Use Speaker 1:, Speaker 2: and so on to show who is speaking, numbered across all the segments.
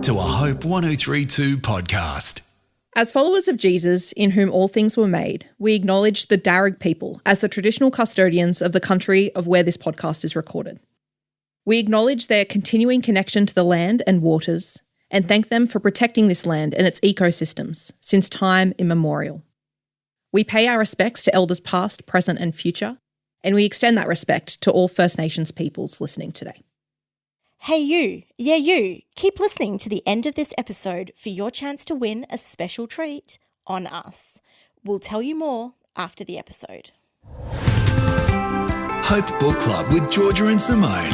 Speaker 1: to a Hope 1032 podcast.
Speaker 2: As followers of Jesus, in whom all things were made, we acknowledge the Darug people as the traditional custodians of the country of where this podcast is recorded. We acknowledge their continuing connection to the land and waters, and thank them for protecting this land and its ecosystems since time immemorial. We pay our respects to elders past, present and future, and we extend that respect to all First Nations peoples listening today.
Speaker 3: Hey you, yeah you, keep listening to the end of this episode for your chance to win a special treat on us. We'll tell you more after the episode.
Speaker 1: Hope Book Club with Georgia and Simone.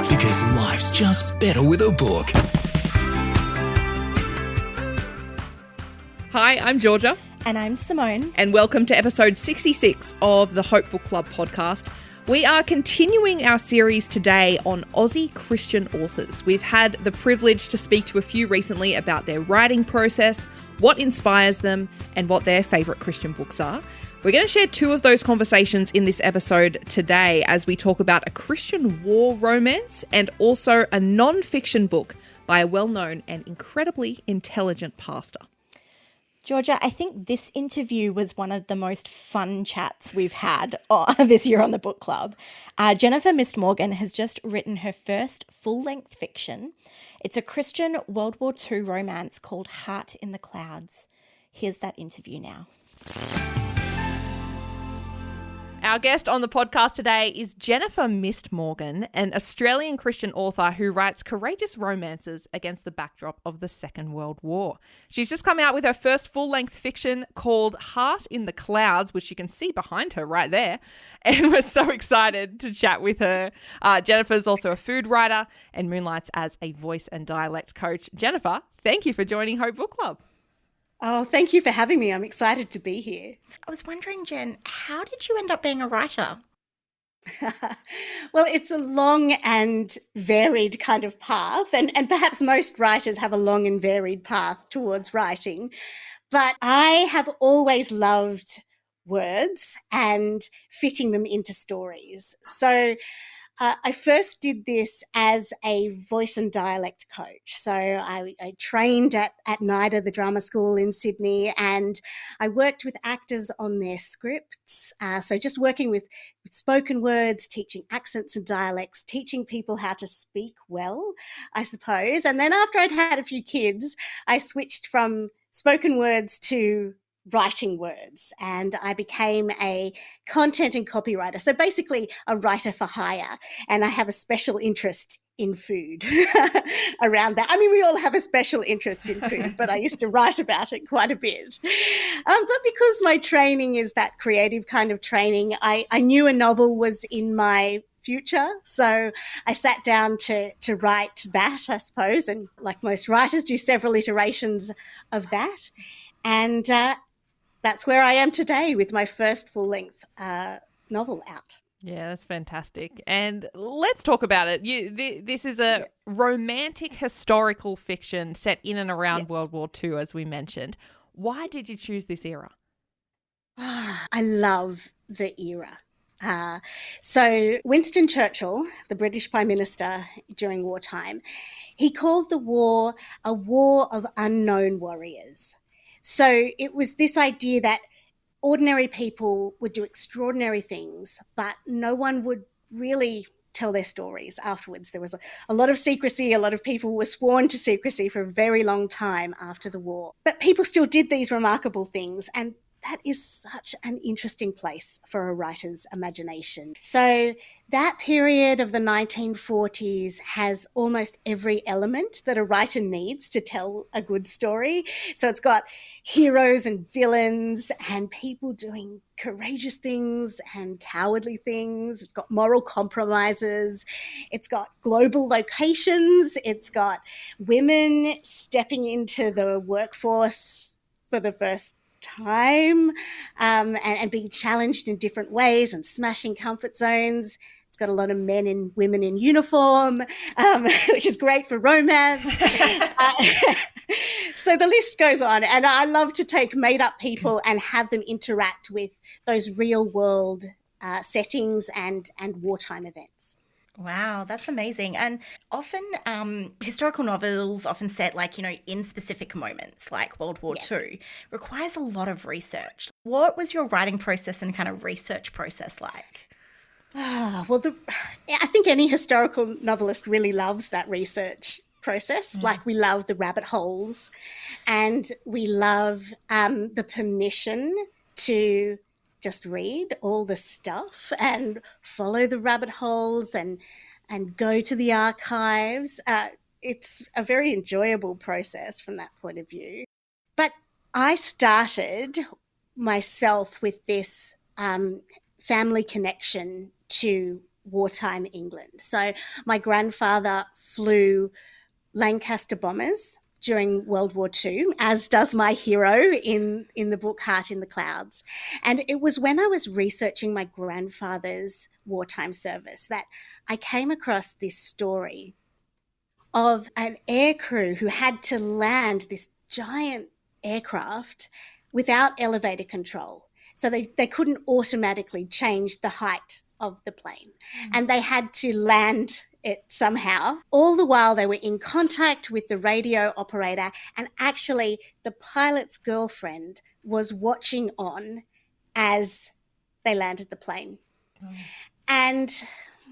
Speaker 1: Because life's just better with a book.
Speaker 2: Hi, I'm Georgia.
Speaker 3: And I'm Simone.
Speaker 2: And welcome to episode 66 of the Hope Book Club podcast. We are continuing our series today on Aussie Christian authors. We've had the privilege to speak to a few recently about their writing process, what inspires them, and what their favourite Christian books are. We're going to share two of those conversations in this episode today as we talk about a Christian war romance and also a non-fiction book by a well-known and incredibly intelligent pastor.
Speaker 3: Georgia, I think this interview was one of the most fun chats we've had this year on the book club. Jennifer Mistmorgan has just written her first full-length fiction. It's a Christian World War II romance called Heart in the Clouds. Here's that interview now.
Speaker 2: Our guest on the podcast today is Jennifer Mistmorgan, an Australian Christian author who writes courageous romances against the backdrop of the Second World War. She's just come out with her first full-length fiction called Heart in the Clouds, which you can see behind her right there, and we're so excited to chat with her. Jennifer's also a food writer and moonlights as a voice and dialect coach. Jennifer, thank you for joining Hope Book Club.
Speaker 4: Oh, thank you for having me. I'm excited to be here.
Speaker 3: I was wondering, Jen, how did you end up being a writer?
Speaker 4: Well, it's a long and varied kind of path, and perhaps most writers have a long and varied path towards writing. But I have always loved words and fitting them into stories. So I first did this as a voice and dialect coach. So I trained at NIDA, the drama school in Sydney, and I worked with actors on their scripts. So just working with spoken words, teaching accents and dialects, teaching people how to speak well, I suppose. And then after I'd had a few kids, I switched from spoken words to writing words, and I became a content and copywriter. So basically a writer for hire, and I have a special interest in food around that. I mean, we all have a special interest in food, but I used to write about it quite a bit. But because my training is that creative kind of training, I knew a novel was in my future. So I sat down to write that, I suppose, and like most writers, do several iterations of that. And that's where I am today with my first full-length novel out.
Speaker 2: Yeah, that's fantastic. And let's talk about it. This is a romantic historical fiction set in and around World War II, as we mentioned. Why did you choose this era?
Speaker 4: I love the era. So Winston Churchill, the British Prime Minister during wartime, he called the war a war of unknown warriors. So it was this idea that ordinary people would do extraordinary things, but no one would really tell their stories afterwards. There was a lot of secrecy. A lot of people were sworn to secrecy for a very long time after the war. But people still did these remarkable things, and that is such an interesting place for a writer's imagination. So that period of the 1940s has almost every element that a writer needs to tell a good story. So it's got heroes and villains and people doing courageous things and cowardly things. It's got moral compromises. It's got global locations. It's got women stepping into the workforce for the first time and being challenged in different ways and smashing comfort zones. It's got a lot of men and women in uniform, which is great for romance. So the list goes on. And I love to take made-up people and have them interact with those real-world settings and wartime events.
Speaker 3: Wow, that's amazing. And often historical novels often set in specific moments like World War
Speaker 4: Yeah.
Speaker 3: II requires a lot of research. What was your writing process and kind of research process like?
Speaker 4: Well, I think any historical novelist really loves that research process. Like we love the rabbit holes and we love the permission to just read all the stuff and follow the rabbit holes and go to the archives. It's a very enjoyable process from that point of view. But I started myself with this family connection to wartime England. So my grandfather flew Lancaster bombers during World War II, as does my hero in the book Heart in the Clouds. And it was when I was researching my grandfather's wartime service that I came across this story of an aircrew who had to land this giant aircraft without elevator control. So they couldn't automatically change the height of the plane. And they had to land it somehow. All the while they were in contact with the radio operator, and actually the pilot's girlfriend was watching on as they landed the plane. And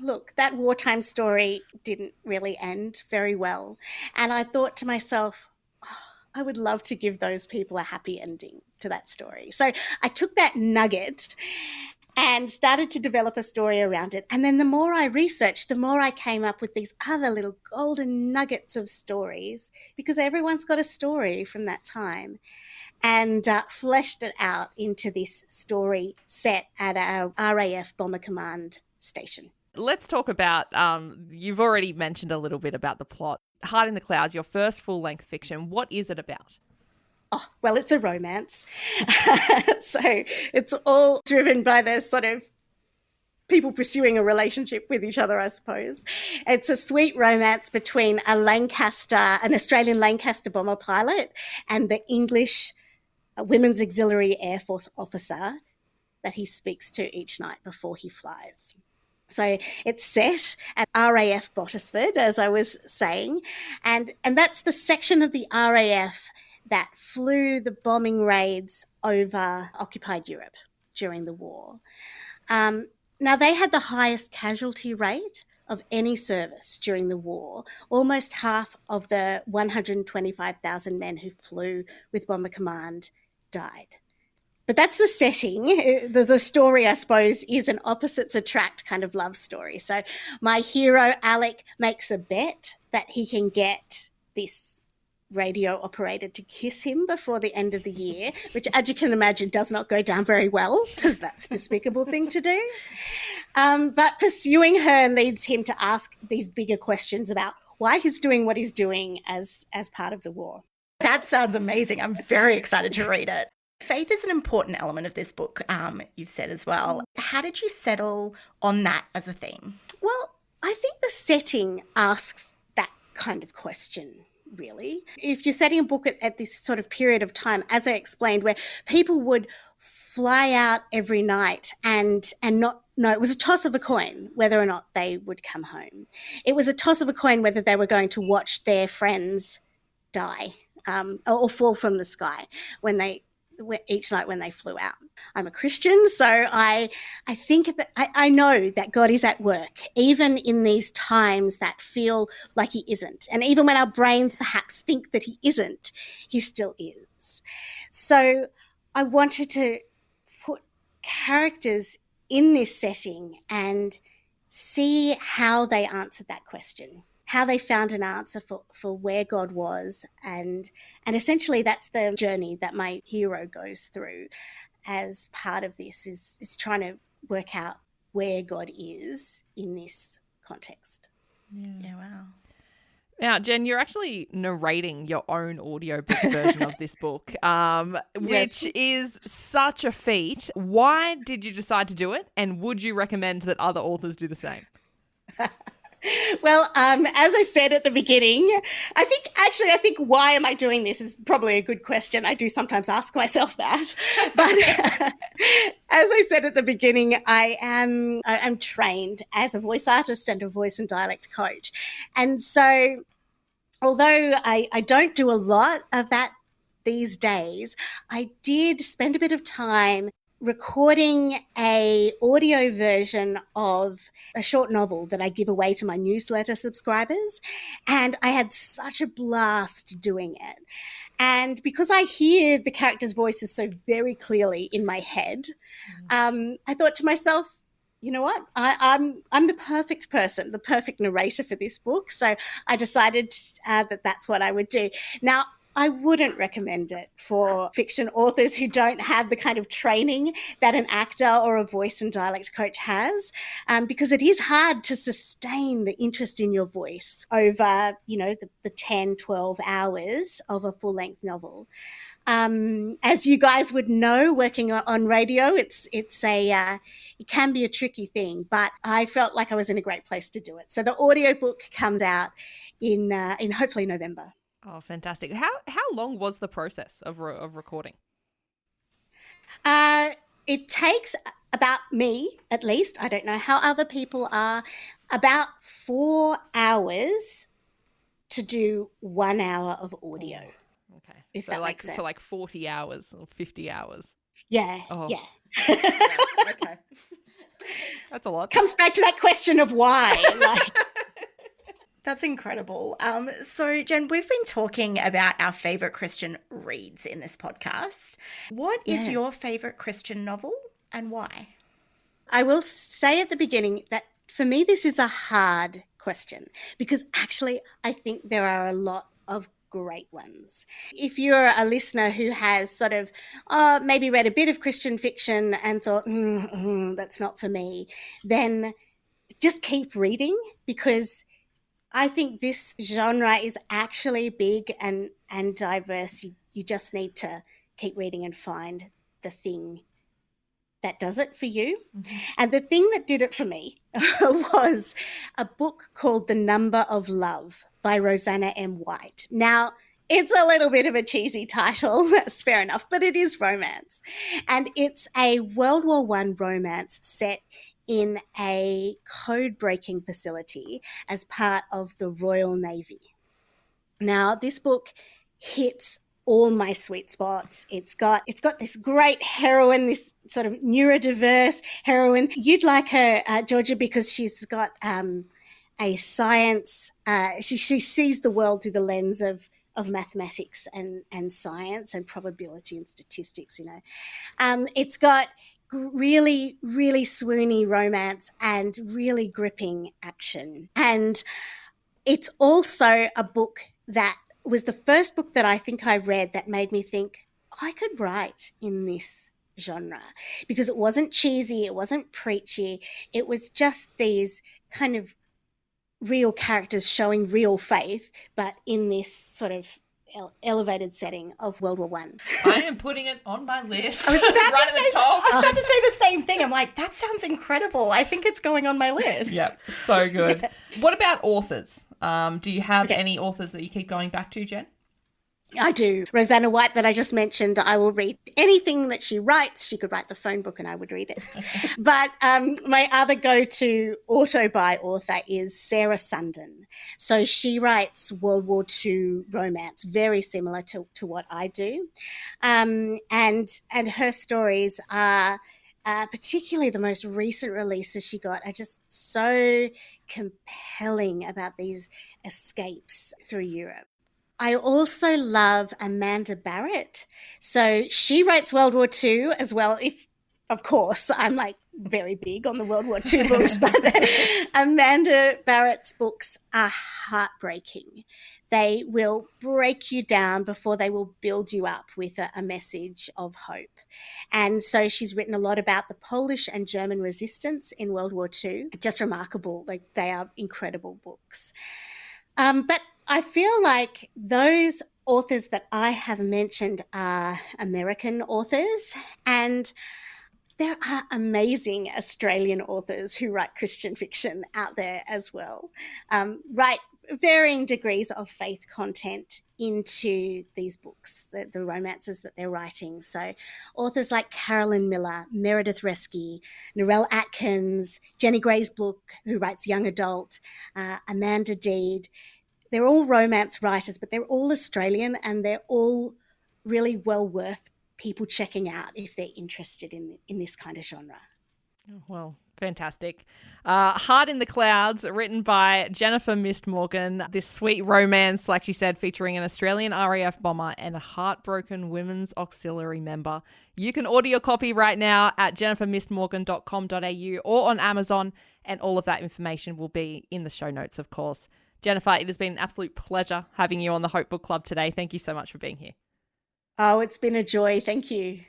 Speaker 4: look, that wartime story didn't really end very well. And I thought to myself, I would love to give those people a happy ending to that story. So I took that nugget and started to develop a story around it. And then the more I researched, the more I came up with these other little golden nuggets of stories, because everyone's got a story from that time, and fleshed it out into this story set at our RAF Bomber Command station.
Speaker 2: Let's talk about, you've already mentioned a little bit about the plot. Heart in the Clouds, your first full-length fiction. What is it about?
Speaker 4: Oh, well, it's a romance. So it's all driven by the sort of people pursuing a relationship with each other, I suppose. It's a sweet romance between an Australian Lancaster bomber pilot and the English Women's Auxiliary Air Force officer that he speaks to each night before he flies. So it's set at RAF Bottisford, as I was saying, and that's the section of the RAF that flew the bombing raids over occupied Europe during the war. Now, they had the highest casualty rate of any service during the war. Almost half of the 125,000 men who flew with Bomber Command died. But that's the setting. The story, I suppose, is an opposites attract kind of love story. So my hero, Alec, makes a bet that he can get this radio operator to kiss him before the end of the year, which, as you can imagine, does not go down very well, because that's a despicable thing to do. But pursuing her leads him to ask these bigger questions about why he's doing what he's doing as part of the war.
Speaker 3: That sounds amazing. I'm very excited to read it. Faith is an important element of this book, you've said as well. How did you settle on that as a theme?
Speaker 4: Well, I think the setting asks that kind of question, really. If you're setting a book at this sort of period of time, as I explained, where people would fly out every night and not know, it was a toss of a coin whether or not they would come home. It was a toss of a coin whether they were going to watch their friends die or fall from the sky each night when they flew out. I'm a Christian, so I think I know that God is at work, even in these times that feel like he isn't. And even when our brains perhaps think that he isn't, he still is. So I wanted to put characters in this setting and see how they answered that question, how they found an answer for where God was. And essentially that's the journey that my hero goes through as part of this, is trying to work out where God is in this context.
Speaker 3: Yeah, wow.
Speaker 2: Now, Jen, you're actually narrating your own audiobook version of this book, which is such a feat. Why did you decide to do it? And would you recommend that other authors do the same?
Speaker 4: Well, as I said at the beginning, I think why am I doing this is probably a good question. I do sometimes ask myself that. But as I said at the beginning, I'm trained as a voice artist and a voice and dialect coach. And so although I don't do a lot of that these days, I did spend a bit of time recording a audio version of a short novel that I give away to my newsletter subscribers, and I had such a blast doing it. And because I hear the characters' voices so very clearly in my head, I thought to myself, you know what? I'm the perfect person, the perfect narrator for this book. So I decided that that's what I would do. Now, I wouldn't recommend it for fiction authors who don't have the kind of training that an actor or a voice and dialect coach has, because it is hard to sustain the interest in your voice over, the 10, 12 hours of a full-length novel. As you guys would know, working on radio, it can be a tricky thing, but I felt like I was in a great place to do it. So the audiobook comes out in hopefully November.
Speaker 2: Oh, fantastic. How long was the process of recording?
Speaker 4: It takes about me, at least, I don't know how other people are, about 4 hours to do 1 hour of audio.
Speaker 2: Okay.
Speaker 4: If that makes sense.
Speaker 2: So like 40 hours or 50 hours.
Speaker 4: Yeah.
Speaker 2: Oh.
Speaker 4: Yeah.
Speaker 2: Yeah. Okay. That's a lot.
Speaker 4: Comes back to that question of why.
Speaker 3: That's incredible. So, Jen, we've been talking about our favourite Christian reads in this podcast. What is your favourite Christian novel and why?
Speaker 4: I will say at the beginning that for me this is a hard question because actually I think there are a lot of great ones. If you're a listener who has sort of maybe read a bit of Christian fiction and thought, that's not for me, then just keep reading because I think this genre is actually big and diverse. You just need to keep reading and find the thing that does it for you. Mm-hmm. And the thing that did it for me was a book called The Number of Love by Roseanna M. White. Now, it's a little bit of a cheesy title, that's fair enough, but it is romance. And it's a World War I romance set in a code-breaking facility as part of the Royal Navy. Now, this book hits all my sweet spots. It's got this great heroine, this sort of neurodiverse heroine. You'd like her, Georgia, because she's got a science. She sees the world through the lens of mathematics and science and probability and statistics. It's got really, really swoony romance and really gripping action. And it's also a book that was the first book that I think I read that made me think I could write in this genre because it wasn't cheesy, it wasn't preachy, it was just these kind of real characters showing real faith, but in this sort of elevated setting of World War I.
Speaker 2: I am putting it on my list right at the top.
Speaker 3: I was about to say the same thing. I'm like, that sounds incredible. I think it's going on my list.
Speaker 2: Yep, so good. Yeah. What about authors? Do you have any authors that you keep going back to, Jen?
Speaker 4: I do. Roseanna White that I just mentioned, I will read anything that she writes. She could write the phone book and I would read it. But my other go-to auto-buy author is Sarah Sundin. So she writes World War II romance, very similar to what I do. And her stories are, particularly the most recent releases she got, are just so compelling about these escapes through Europe. I also love Amanda Barratt. So she writes World War II as well. Of course, I'm like very big on the World War II books, but Amanda Barratt's books are heartbreaking. They will break you down before they will build you up with a message of hope. And so she's written a lot about the Polish and German resistance in World War II. Just remarkable. Like, they are incredible books. But I feel like those authors that I have mentioned are American authors, and there are amazing Australian authors who write Christian fiction out there as well, write varying degrees of faith content into these books, the romances that they're writing. So authors like Carolyn Miller, Meredith Resce, Narelle Atkins, Jenny Glazebrook, who writes young adult, Amanda Deed, they're all romance writers, but they're all Australian, and they're all really well worth people checking out if they're interested in this kind of genre.
Speaker 2: Well, fantastic. Heart in the Clouds, written by Jennifer Mistmorgan. This sweet romance, like she said, featuring an Australian RAF bomber and a heartbroken women's auxiliary member. You can order your copy right now at jennifermistmorgan.com.au or on Amazon, and all of that information will be in the show notes, of course. Jennifer, it has been an absolute pleasure having you on the Hope Book Club today. Thank you so much for being here.
Speaker 4: Oh, it's been a joy. Thank you.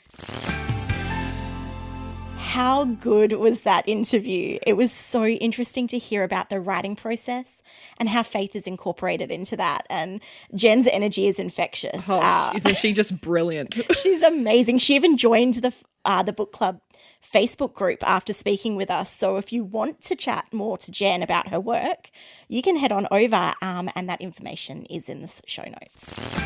Speaker 3: How good was that interview? It was so interesting to hear about the writing process and how faith is incorporated into that. And Jen's energy is infectious.
Speaker 2: Isn't she just brilliant?
Speaker 3: She's amazing. She even joined the book club Facebook group after speaking with us. So if you want to chat more to Jen about her work, you can head on over, and that information is in the show notes.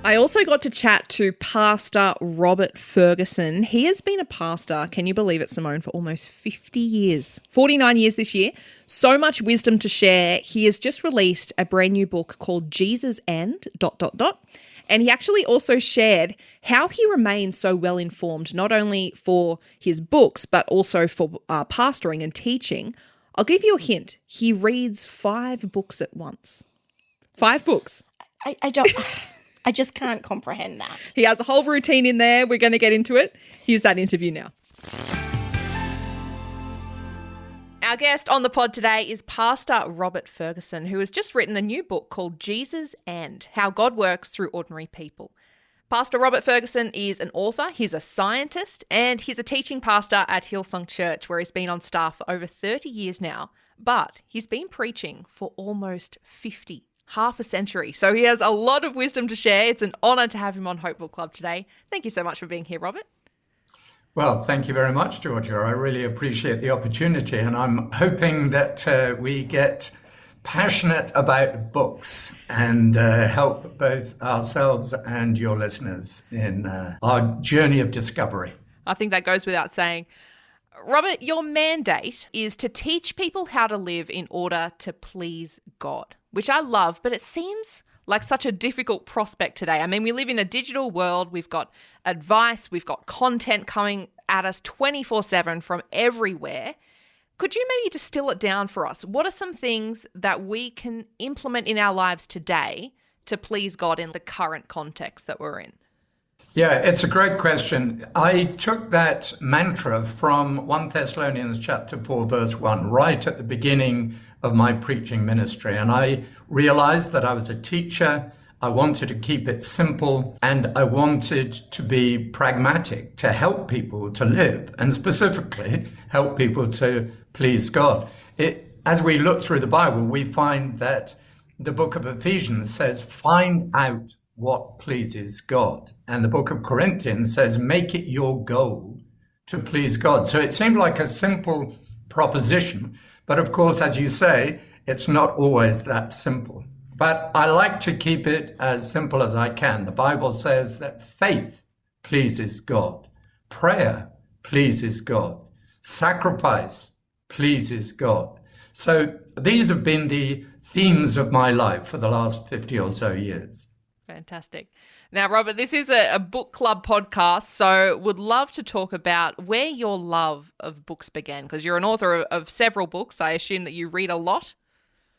Speaker 2: I also got to chat to Pastor Robert Fergusson. He has been a pastor, can you believe it, Simone, for almost 50 years. 49 years this year. So much wisdom to share. He has just released a brand new book called Jesus and ... And he actually also shared how he remains so well informed, not only for his books, but also for pastoring and teaching. I'll give you a hint. He reads 5 books at once. 5 books.
Speaker 3: I just can't comprehend that.
Speaker 2: He has a whole routine in there. We're going to get into it. Here's that interview now. Our guest on the pod today is Pastor Robert Fergusson, who has just written a new book called Jesus and How God Works Through Ordinary People. Pastor Robert Fergusson is an author, he's a scientist, and he's a teaching pastor at Hillsong Church, where he's been on staff for over 30 years now. But he's been preaching for almost 50, half a century. So he has a lot of wisdom to share. It's an honour to have him on Hope Book Club today. Thank you so much for being here, Robert.
Speaker 5: Well, thank you very much, Georgia. I really appreciate the opportunity, and I'm hoping that we get passionate about books and help both ourselves and your listeners in our journey of discovery.
Speaker 2: I think that goes without saying. Robert, your mandate is to teach people how to live in order to please God, which I love, but it seems like such a difficult prospect today. I mean, we live in a digital world. We've got advice. We've got content coming at us 24/7 from everywhere. Could you maybe distill it down for us? What are some things that we can implement in our lives today to please God in the current context that we're in?
Speaker 5: Yeah, it's a great question. I took that mantra from 1 Thessalonians chapter 4, verse 1, right at the beginning of my preaching ministry. And I realized that I was a teacher. I wanted to keep it simple, and I wanted to be pragmatic, to help people to live, and specifically help people to please God. As we look through the Bible, we find that the book of Ephesians says, find out what pleases God. And the book of Corinthians says, make it your goal to please God. So it seemed like a simple proposition. But of course, as you say, it's not always that simple. But I like to keep it as simple as I can. The Bible says that faith pleases God. Prayer pleases God. Sacrifice pleases God. So these have been the themes of my life for the last 50 or so years.
Speaker 2: Fantastic. Now, Robert, this is a book club podcast, so would love to talk about where your love of books began, because you're an author of several books. I assume that you read a lot.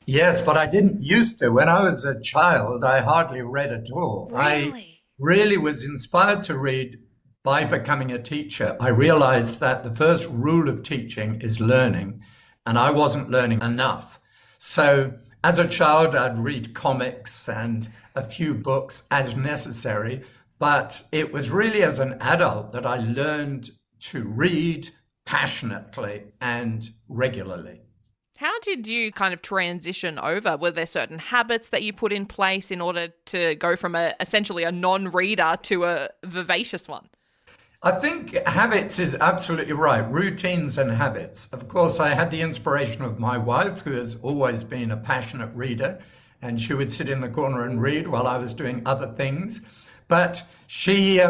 Speaker 5: Yes, but I didn't used to. When I was a child, I hardly read at all.
Speaker 2: Really?
Speaker 5: I really was inspired to read by becoming a teacher. I realized that the first rule of teaching is learning, and I wasn't learning enough. So as a child, I'd read comics and a few books as necessary, but it was really as an adult that I learned to read passionately and regularly.
Speaker 2: How did you kind of transition over? Were there certain habits that you put in place in order to go from essentially a non-reader to a vivacious one?
Speaker 5: I think habits is absolutely right. Routines and habits. Of course, I had the inspiration of my wife, who has always been a passionate reader, and she would sit in the corner and read while I was doing other things. But she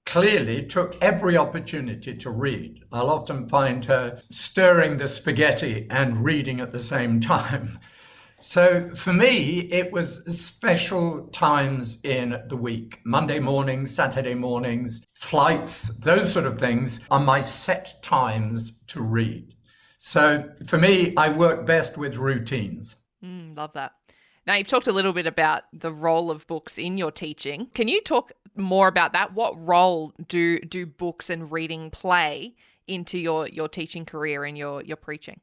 Speaker 5: clearly took every opportunity to read. I'll often find her stirring the spaghetti and reading at the same time. So for me, it was special times in the week. Monday mornings, Saturday mornings, flights, those sort of things are my set times to read. So for me, I work best with routines.
Speaker 2: Love that. Now, you've talked a little bit about the role of books in your teaching. Can you talk more about that? What role do books and reading play into your teaching career and your preaching?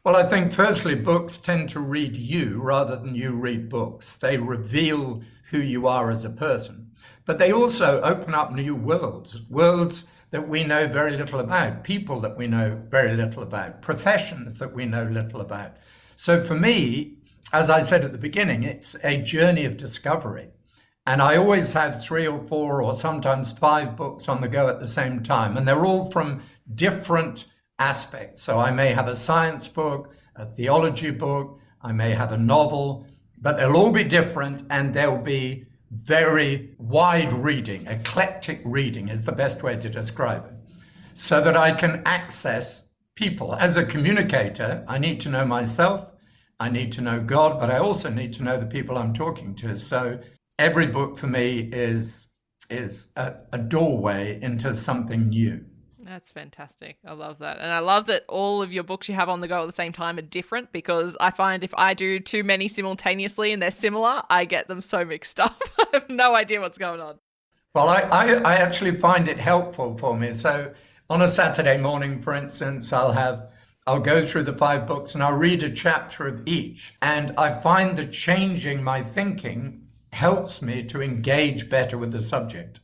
Speaker 5: Well, I think firstly, books tend to read you rather than you read books. They reveal who you are as a person, but they also open up new worlds that we know very little about, people that we know very little about, professions that we know little about. So for me, as I said at the beginning, it's a journey of discovery. And I always have 3 or 4 or sometimes 5 books on the go at the same time, and they're all from different aspects. So I may have a science book, a theology book, I may have a novel, but they'll all be different and they'll be very wide reading. Eclectic reading is the best way to describe it, so that I can access people. As a communicator, I need to know myself, I need to know God, but I also need to know the people I'm talking to. So every book for me is a doorway into something new.
Speaker 2: That's fantastic. I love that. And I love that all of your books you have on the go at the same time are different, because I find if I do too many simultaneously and they're similar, I get them so mixed up. I have no idea what's going on.
Speaker 5: Well, I actually find it helpful for me. So on a Saturday morning, for instance, I'll go through the 5 books and I'll read a chapter of each. And I find that changing my thinking helps me to engage better with the subject.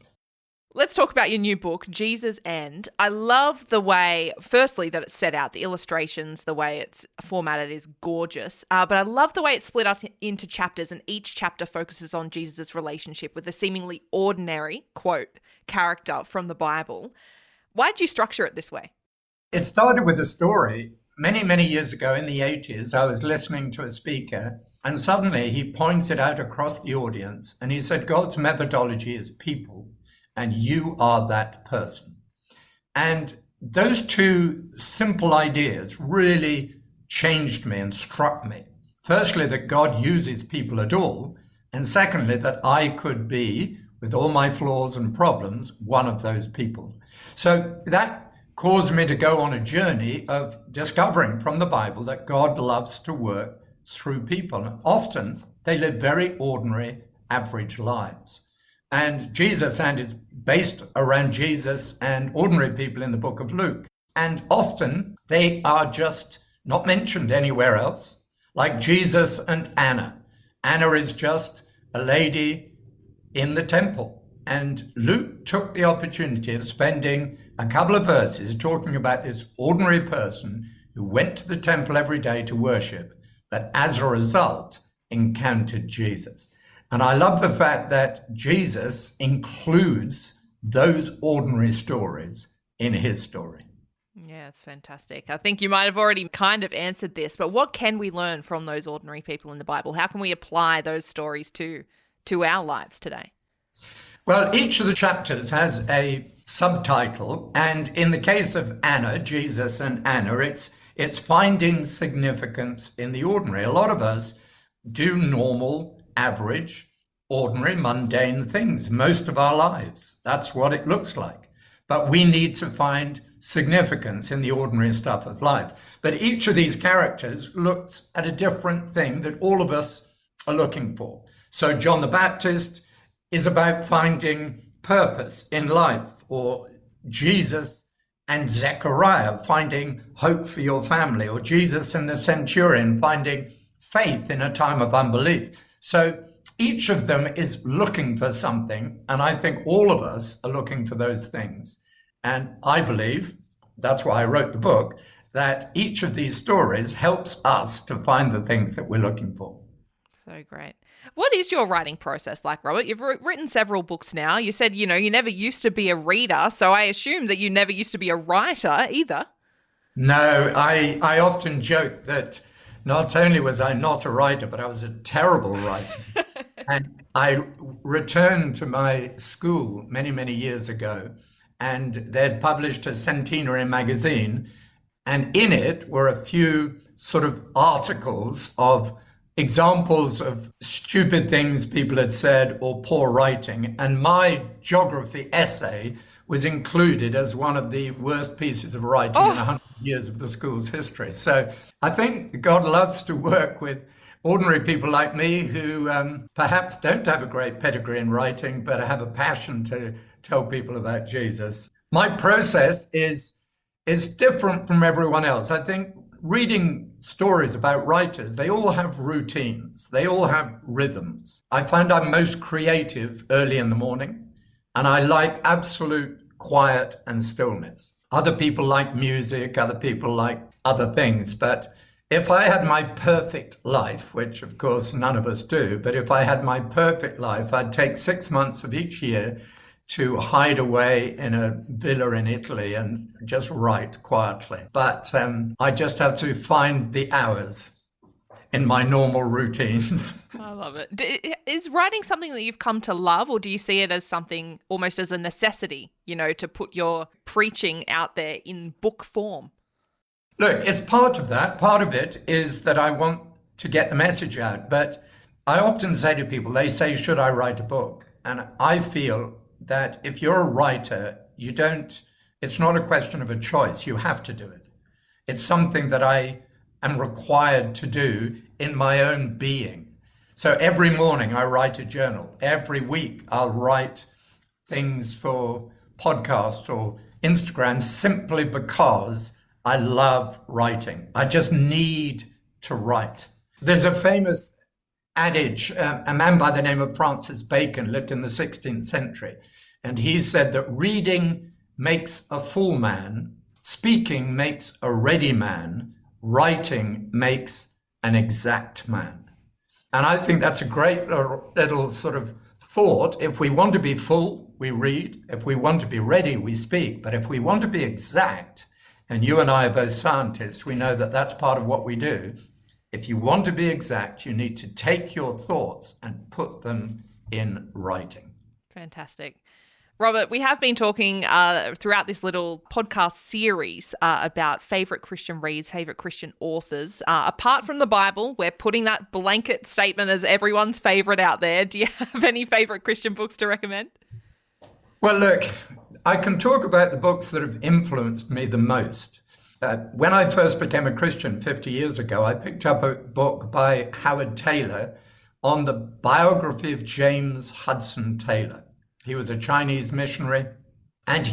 Speaker 2: Let's talk about your new book, Jesus and. I love the way, firstly, that it's set out, the illustrations, the way it's formatted is gorgeous. But I love the way it's split up into chapters, and each chapter focuses on Jesus' relationship with a seemingly ordinary, quote, character from the Bible. Why did you structure it this way?
Speaker 5: It started with a story. Many, many years ago in the 80s, I was listening to a speaker, and suddenly he points it out across the audience, and he said, God's methodology is people, and you are that person. And those 2 simple ideas really changed me and struck me. Firstly, that God uses people at all, and secondly, that I could be, with all my flaws and problems, one of those people. So that caused me to go on a journey of discovering from the Bible that God loves to work through people. And often they live very ordinary, average lives. And Jesus and it's based around Jesus and ordinary people in the book of Luke. And often they are just not mentioned anywhere else, like Jesus and Anna. Anna is just a lady in the temple. And Luke took the opportunity of spending a couple of verses talking about this ordinary person who went to the temple every day to worship, but as a result encountered Jesus. And I love the fact that Jesus includes those ordinary stories in his story.
Speaker 2: Yeah, it's fantastic. I think you might have already kind of answered this, but what can we learn from those ordinary people in the Bible? How can we apply those stories to our lives today?
Speaker 5: Well, each of the chapters has a subtitle, and in the case of Anna, Jesus and Anna, it's finding significance in the ordinary. A lot of us do normal, average, ordinary, mundane things most of our lives. That's what it looks like. But we need to find significance in the ordinary stuff of life. But each of these characters looks at a different thing that all of us are looking for. So John the Baptist is about finding purpose in life, or Jesus and Zechariah finding hope for your family, or Jesus and the centurion finding faith in a time of unbelief. So each of them is looking for something, and I think all of us are looking for those things. And I believe, that's why I wrote the book, that each of these stories helps us to find the things that we're looking for.
Speaker 2: So great. What is your writing process like, Robert? You've written several books now. You said, you never used to be a reader, so I assume that you never used to be a writer either.
Speaker 5: No, I often joke that not only was I not a writer, but I was a terrible writer. And I returned to my school many, many years ago, and they'd published a centenary magazine, and in it were a few sort of articles of examples of stupid things people had said or poor writing. And my geography essay was included as one of the worst pieces of writing in 100 years of the school's history. So I think God loves to work with ordinary people like me who perhaps don't have a great pedigree in writing, but have a passion to tell people about Jesus. My process is different from everyone else. I think reading stories about writers, they all have routines. They all have rhythms. I find I'm most creative early in the morning, and I like absolute quiet and stillness. Other people like music, other people like other things, but if I had my perfect life, which of course none of us do, but if I had my perfect life, I'd take 6 months of each year to hide away in a villa in Italy and just write quietly. But I just have to find the hours in my normal routines.
Speaker 2: I love it. Is writing something that you've come to love, or do you see it as something almost as a necessity, to put your preaching out there in book form?
Speaker 5: Look, it's part of that. Part of it is that I want to get the message out. But I often say to people, they say, should I write a book? And I feel that if you're a writer, it's not a question of a choice. You have to do it. It's something that I am required to do in my own being. So every morning I write a journal. Every week I'll write things for podcasts or Instagram simply because I love writing. I just need to write. There's a famous adage, a man by the name of Francis Bacon lived in the 16th century, and he said that reading makes a full man, speaking makes a ready man, writing makes an exact man. And I think that's a great little sort of thought. If we want to be full, we read. If we want to be ready, we speak. But if we want to be exact, and you and I are both scientists, we know that that's part of what we do. If you want to be exact, you need to take your thoughts and put them in writing.
Speaker 2: Fantastic. Robert, we have been talking throughout this little podcast series about favourite Christian reads, favourite Christian authors. Apart from the Bible, we're putting that blanket statement as everyone's favourite out there. Do you have any favourite Christian books to recommend?
Speaker 5: Well, look, I can talk about the books that have influenced me the most. When I first became a Christian 50 years ago, I picked up a book by Howard Taylor on the biography of James Hudson Taylor. He was a Chinese missionary, and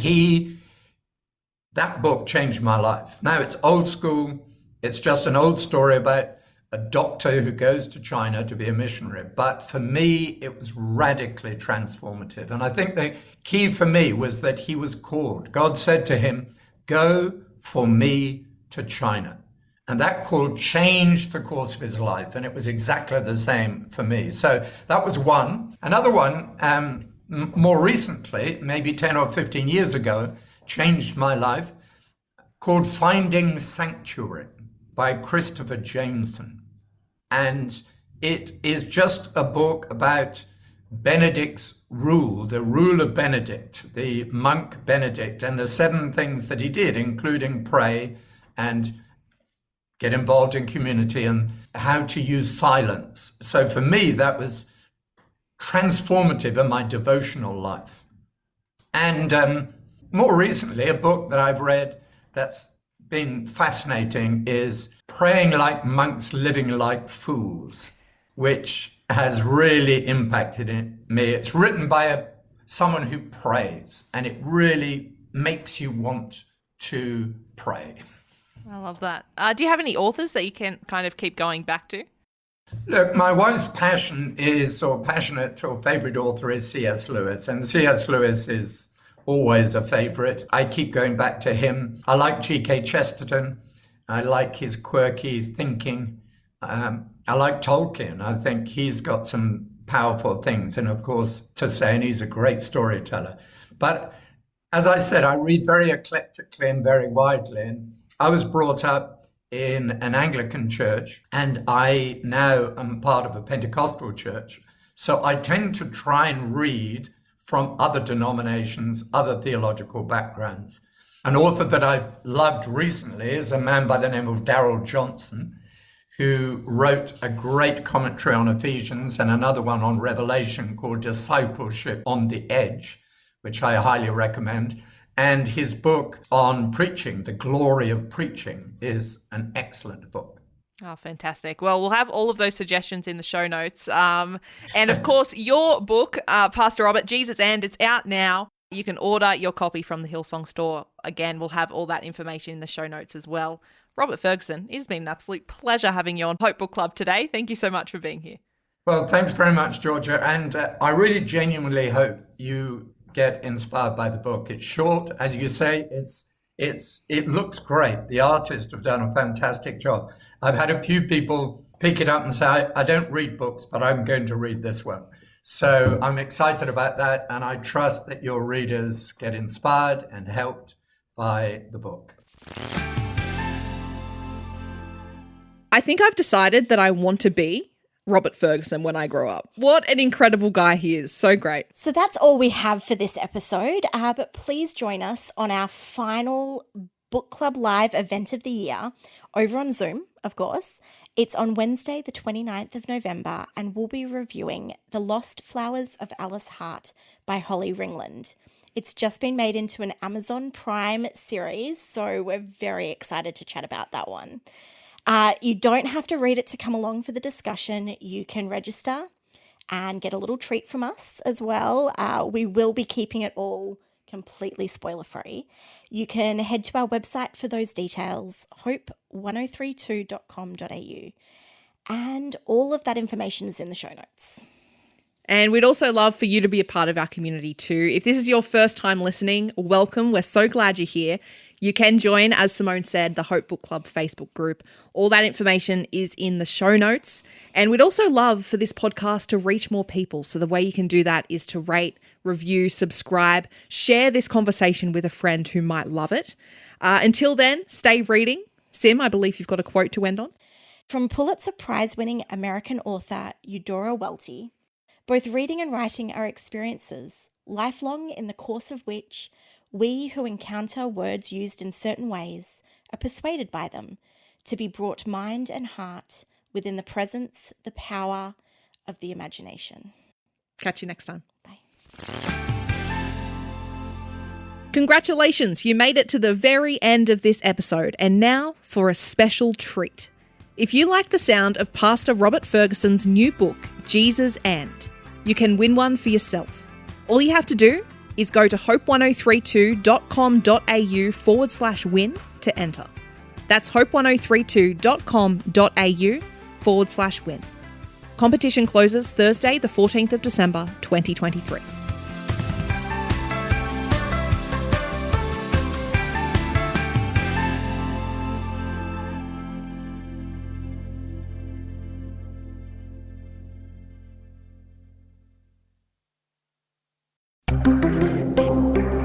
Speaker 5: that book changed my life. Now it's old school. It's just an old story about a doctor who goes to China to be a missionary. But for me, it was radically transformative. And I think the key for me was that he was called. God said to him, "Go for me to China." And that call changed the course of his life. And it was exactly the same for me. So that was one. Another one, more recently, maybe 10 or 15 years ago, changed my life, called Finding Sanctuary by Christopher Jamison. And it is just a book about Benedict's rule, the rule of Benedict, the monk Benedict, and the 7 things that he did, including pray and get involved in community and how to use silence. So for me, that was transformative in my devotional life. And more recently, a book that I've read that's been fascinating is Praying Like Monks, Living Like Fools, which has really impacted me. It's written by someone who prays, and it really makes you want to pray.
Speaker 2: I love that. Do you have any authors that you can kind of keep going back to?
Speaker 5: Look, my wife's passionate or favorite author is C.S. Lewis, and C.S. Lewis is always a favorite. I keep going back to him. I like G.K. Chesterton. I like his quirky thinking. I like Tolkien. I think he's got some powerful things. And of course, Tassain, he's a great storyteller. But as I said, I read very eclectically and very widely. And I was brought up in an Anglican church, and I now am part of a Pentecostal church. So I tend to try and read from other denominations, other theological backgrounds. An author that I've loved recently is a man by the name of Darrell Johnson, who wrote a great commentary on Ephesians and another one on Revelation called Discipleship on the Edge, which I highly recommend. And his book on preaching, The Glory of Preaching, is an excellent book.
Speaker 2: Oh, fantastic. Well, we'll have all of those suggestions in the show notes. And of course, your book, Pastor Robert, Jesus and, it's out now. You can order your copy from the Hillsong store. Again, we'll have all that information in the show notes as well. Robert Fergusson, it's been an absolute pleasure having you on Hope Book Club today. Thank you so much for being here.
Speaker 5: Well, thanks very much, Georgia. And I really genuinely hope you get inspired by the book. It's short, as you say, it looks great. The artists have done a fantastic job. I've had a few people pick it up and say, I don't read books, but I'm going to read this one. So I'm excited about that. And I trust that your readers get inspired and helped by the book.
Speaker 2: I think I've decided that I want to be Robert Fergusson when I grow up. What an incredible guy he is. So great.
Speaker 3: So that's all we have for this episode, but please join us on our final book club live event of the year over on Zoom, of course. It's on Wednesday, the 29th of November, and we'll be reviewing The Lost Flowers of Alice Hart by Holly Ringland. It's just been made into an Amazon Prime series, so we're very excited to chat about that one. You don't have to read it to come along for the discussion. You can register and get a little treat from us as well. We will be keeping it all completely spoiler-free. You can head to our website for those details, hope1032.com.au. And all of that information is in the show notes.
Speaker 2: And we'd also love for you to be a part of our community too. If this is your first time listening, welcome. We're so glad you're here. You can join, as Simone said, the Hope Book Club Facebook group. All that information is in the show notes. And we'd also love for this podcast to reach more people. So the way you can do that is to rate, review, subscribe, share this conversation with a friend who might love it. Until then, stay reading. Sim, I believe you've got a quote to end on.
Speaker 3: From Pulitzer Prize-winning American author Eudora Welty, both reading and writing are experiences, lifelong in the course of which we who encounter words used in certain ways are persuaded by them to be brought mind and heart within the presence, the power of the imagination.
Speaker 2: Catch you next time.
Speaker 3: Bye.
Speaker 2: Congratulations, you made it to the very end of this episode. And now for a special treat. If you like the sound of Pastor Robert Fergusson's new book, Jesus and, you can win one for yourself. All you have to do is go to hope1032.com.au/win to enter. That's hope1032.com.au/win. Competition closes Thursday, the 14th of December, 2023.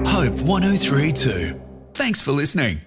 Speaker 1: Hope 1032. Thanks for listening.